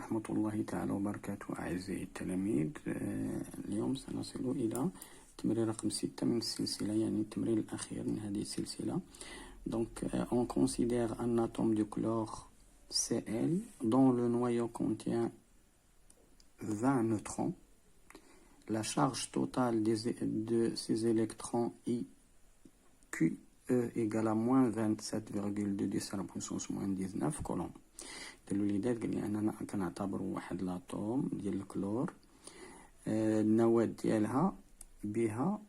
ورحمة الله تعالى وبركاته. أعزائي التلاميذ، اليوم سنصل إلى التمرين رقم 6 من السلسلة، يعني التمرين الأخير من هذه السلسلة. Donc, on considère un atome de chlore Cl dont le noyau contient 20 neutrons. La charge totale de ces électrons I QE égale à moins 27,2 à la puissance moins 19 coulombs. الوليدات قال لي اننا كنعتبروا واحد لاطوم ديال الكلور، النواة ديالها بها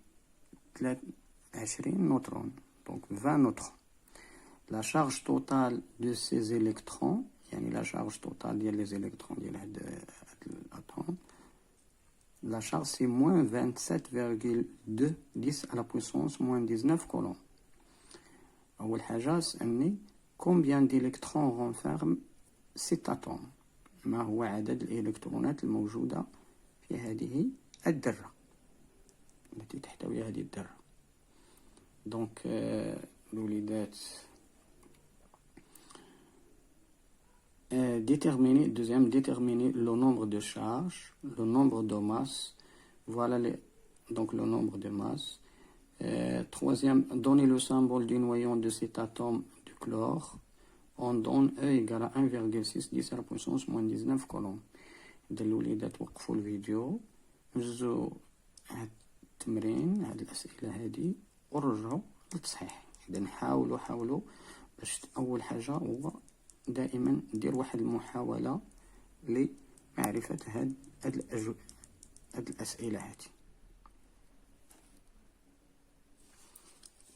23 نوترون، دونك 20 نوترون. لا شارج توتال دو سي زيليكترون، يعني لا شارج توتال ديال لي زيليكترون ديال هاد الاتوم، لا شارج سي موان 27,2 10 على بويسونس موان 19 كولوم. اول حاجه سالني كومبيان ديليكترون رونفيرم ست أتوم، ما هو عدد الإلكترونات الموجودة في هذه الذرة التي تحتوي هذه الذرة. دونك الوليدات déterminer le nombre de charges, le nombre de masse, voilà donc le nombre de masse. Troisième, donner le symbole du noyau de cet atome de chlore. On donne E égale à 1,6 10 à la puissance moins 19 coulombs. الوليدات وقفوا الفيديو، نجزوا هاد التمرين، هاد الأسئلة هادي، ورجعوا للتصحيح. إذا حاولوا باش أول حاجة هو دائما دير واحد المحاولة لمعرفة هاد الأسئلة هادي.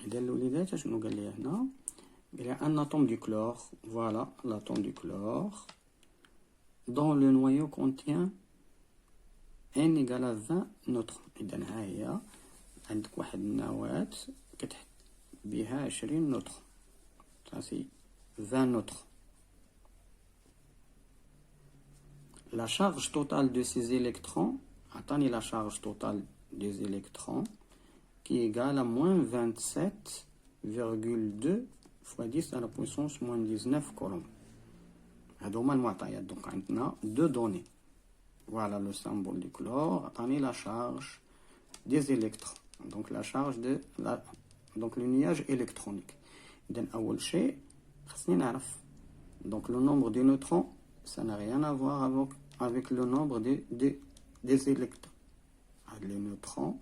إذا الوليدات شنو قال لي هنا؟ Il y a un atome du chlore, voilà l'atome du chlore, dont le noyau contient N égale à 20 neutrons. إذا ها هي عندك واحد النواة كتحت بها 20 نوترون، ça c'est 20 neutrons. La charge totale de ces électrons, عطاني la charge totale des électrons qui est égale à moins 27,2 fois 10 à la puissance moins 19 coulombs. هادو هما المعطيات. دونك عندنا دو دوني. Voilà le symbole du chlore. عطاني la charge des électrons. Donc la charge de donc le nuage électronique. إذن أول شيء خصني نعرف donc le nombre des neutrons, ça n'a rien à voir avec le nombre des électrons. هاد les neutrons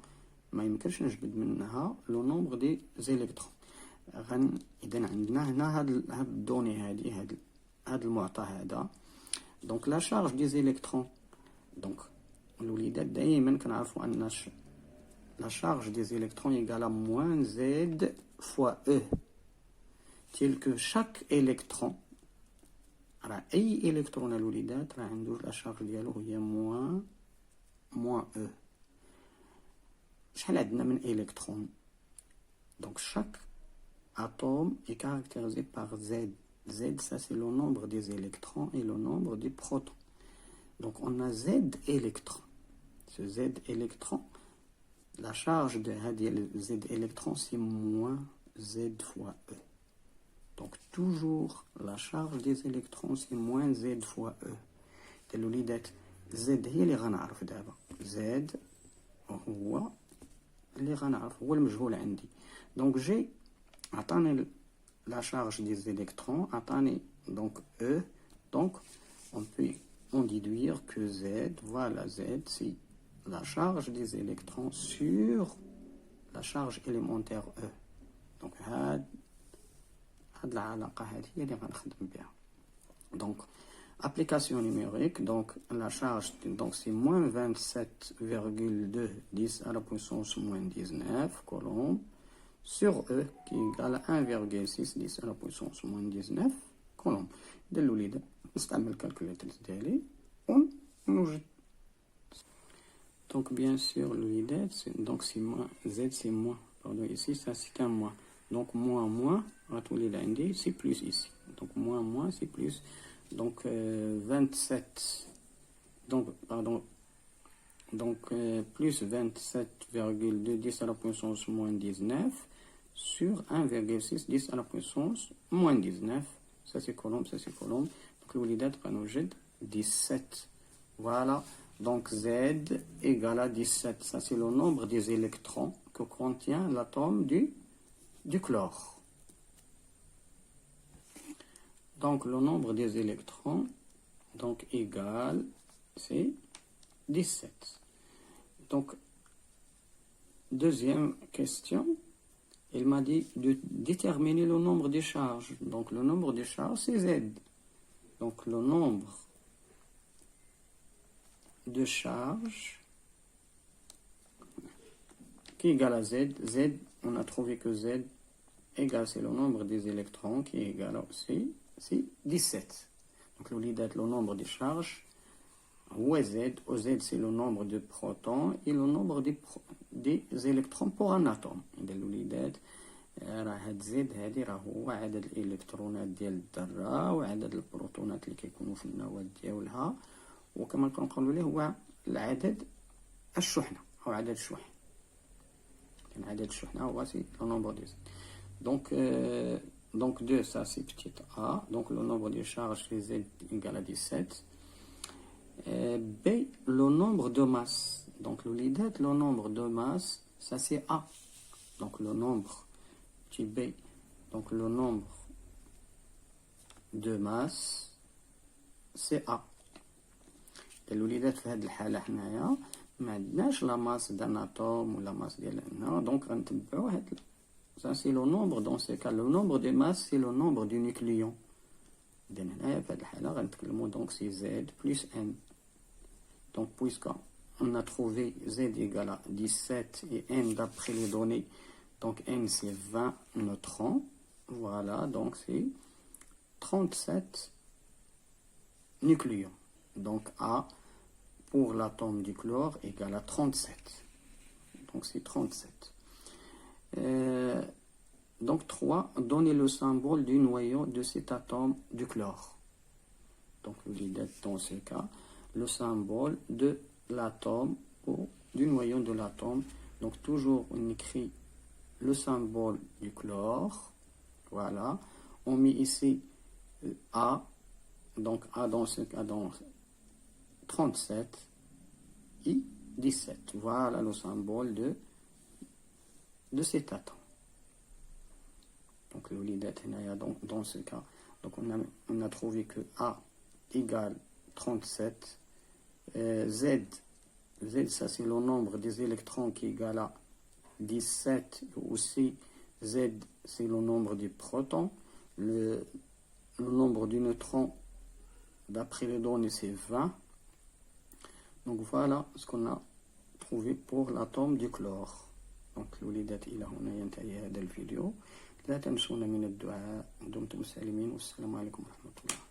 ما يمكنش نجبد منها le nombre des électrons. إذا عندنا هنا هاد الدوني هاد المعطى هذا. دونك لا شارج دي زيليكترون، دونك الوليدات دائما كنعرفوا ان لا شارج دي زيليكترون ايكال ا موان زد فوا او، تيل كو شاك الكترون، راه اي الكترون الوليدات راه عنده لا شارج ديالو هي موان او. شحال عندنا من الكترون؟ دونك شاك atome est caractérisé par Z. Z, ça c'est le nombre des électrons et le nombre des protons. Donc on a Z électrons. Ce Z électron, la charge de Z électron c'est moins Z fois E. Donc toujours la charge des électrons c'est moins Z fois E. الوليدات Z هي اللي غنعرف دابا. Z هو اللي غنعرف، هو المجهول عندي. Donc j'ai عطاني la charge des électrons, عطاني donc E, donc on peut en déduire que Z, voilà Z, c'est la charge des électrons sur la charge élémentaire E. Donc هاد العلاقة هذه هي اللي غنخدم بها. Donc application numérique, donc la charge donc c'est moins 27,2 10 à la puissance moins 19 coulombs sur E qui est égal à 1,6 10 à la puissance moins 19 coulombs. إذا الوليدة نستعمل الكالكولاتريس ديالي ونوجد. Donc bien sûr الوليدات donc c'est moins Z c'est moins, pardon ici ça c'est un moins, donc moins غتولي عندي c'est plus ici, donc moins c'est plus, donc 27 donc pardon donc plus 27,2 10 à la puissance moins 19 sur 1,6 10 à la puissance moins 19. Ça c'est colombe, ça c'est colombe. Donc الوليدات غنوجد 17. Voilà, donc Z égale à 17. Ça, c'est le nombre des électrons que contient l'atome du chlore. Donc, le nombre des électrons, donc, égale, c'est 17. Donc, deuxième question, il m'a dit de déterminer le nombre de charges. Donc, le nombre de charges, c'est Z. Donc, le nombre de charges qui est égal à Z. Z, on a trouvé que Z égale, c'est le nombre des électrons qui est égal aussi, c'est 17. Donc, le nombre de charges, OZ, OZ c'est le nombre de protons et le nombre des électrons pour un atome. الوليدات راه هاد زد هادي راه هو عدد الالكترونات ديال الذره وعدد البروتونات اللي كيكونوا في النواه ديالها، وكما كنقولوا ليه هو العدد الشحنه او عدد الشحن. يعني عدد الشحنه هو سي لو نومبر دي زد. Donc 2, ça c'est petit a. Donc le nombre de charges c'est Z égale à 17. B, le nombre de masse. Donc le nombre de masse, ça c'est A. Donc le nombre, petit B, donc le nombre de masse, c'est A. Et le في هذه الحالة حنايا ما عندناش la masse d'un atome ou la masse ديال donc غنتبعوا هاد. Ça c'est le nombre, dans ce cas, le nombre de masse, c'est le nombre du nucléon. Donc c'est Z plus N. Donc puisqu'on a trouvé Z égale à 17 et N d'après les données, donc N c'est 20 neutrons. Voilà, donc c'est 37 nucléons. Donc A pour l'atome du chlore égale à 37. Donc c'est 37. Donc 3, donner le symbole du noyau de cet atome du chlore. Donc dans ce cas, le symbole de l'atome ou du noyau de l'atome. Donc toujours on écrit le symbole du chlore. Voilà. On met ici A. Donc A dans ce cas, dans 37 et 17. Voilà le symbole de cet atome. Donc dans ce cas, donc on a trouvé que A égale 37. Z ça c'est le nombre des électrons qui est égal à 17. Aussi Z c'est le nombre des protons. Le nombre du neutron d'après les données c'est 20. Donc voilà ce qu'on a trouvé pour l'atome du chlore. Donc الوليدات إلى هنا ينتهي هذا الفيديو. لا تنسونا من الدعاء. دمتم سالمين والسلام عليكم ورحمة الله.